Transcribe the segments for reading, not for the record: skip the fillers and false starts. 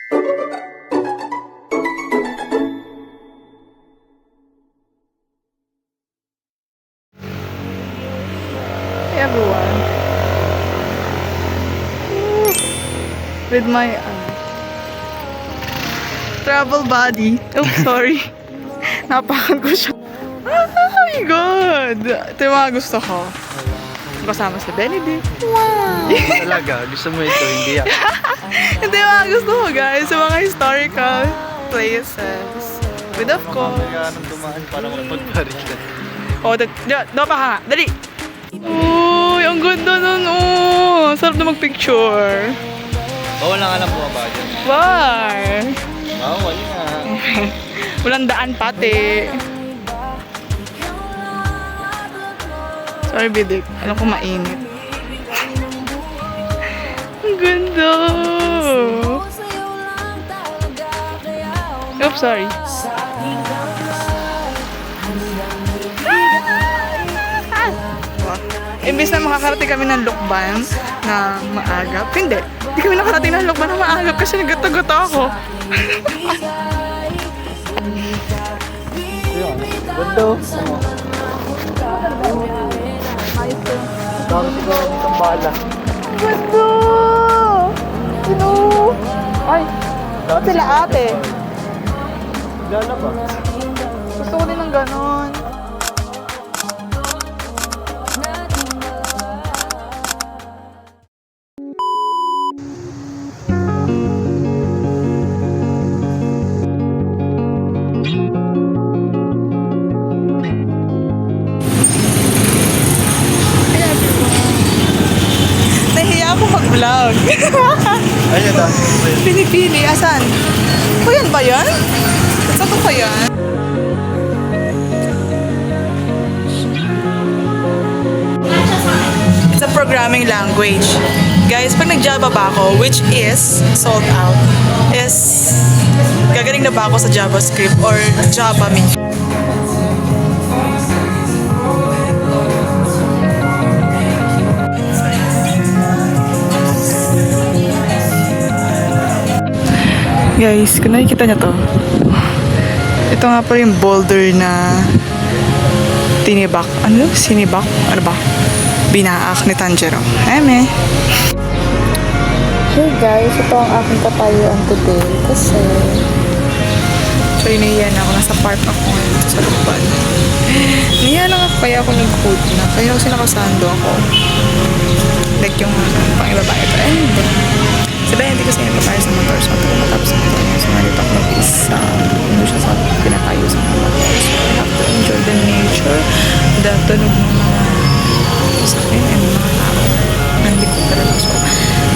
Hey everyone. With my travel buddy. Oops, sorry. Napakan ko siya. Oh my God! Ito yung mga gusto ko. Kasama si Benedict. Wow! Talaga, gusto mo ito, hindi ako. Ito yung mga gusto ko, guys. Yung mga historical places. With of course. Mamaya nang dumaan para magparilan. Oh, daw pa ka. Dali! Uy, ang ganda nun. Oh, sarap na magpicture. Bawal na nga lang bumaba dyan. Why? Bawal nga. Walang daan pati. Sorry, Bidik. Alam ko mainit. Ang ganda! Oops, sorry. Imbis na makakarating kami ng Lukban na maagap. Hindi kami nakarating ng Lukban na maagap kasi naggato-gato ako. Ganda. Dami siguro ditong bala. Ganda! Sino? Ay, ba't sila ate? Gala ba? Gusto ko din ng ganon. Nahiya ako mag-vlog. Ayun, dami. Pinipili, asan? O yan ba yan? Saan ba yan? It's a programming language. Guys, pag nag-Java ba ako, which is sold out, is gagaling na ba ako sa JavaScript or Java me? Guys, kung nakikita niyo to, ito nga pala yung boulder na tinibak. Ano? Sinibak? Ano ba? Binaak ni Tanjiro. Eme. Hey guys, ito ang aking katayuan today kasi so iniyan ako. Nasa park ako ngayon sa Lukban. Iniyan lang ako kaya ako nag-hood na. Kaya kasi nakasando ako. Like yung pang ibabae pa. Sabi, hindi kasi yung papayos sa motor. So, ito matapos ang motor. So, nandito ako mag-isa. Ano siya sa pinatayo sa mga motor. So, I have to enjoy the nature. The tunog ng mga sakin and mga tao. Nandito ko talaga. So,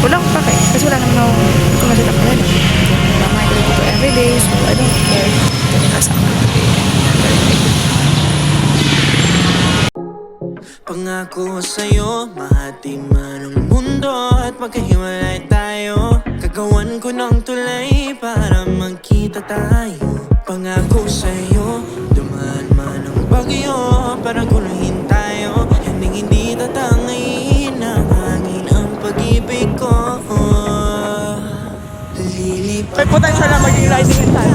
wala akong pakay. Kasi wala naman ako kung masila ko yan. Mamay ko dito everyday. So, I don't care. Ito yung kasama. Pangako sa'yo, mahati man ang mundo at magkahiwalay tayo. Gagawan ko ng tulay para magkita tayo. Pangako sa'yo, dumaan man ang bagyo para guluhin tayo. Hindi tatangayin ng hangin ang pag-ibig ko. May potential na maging rising star.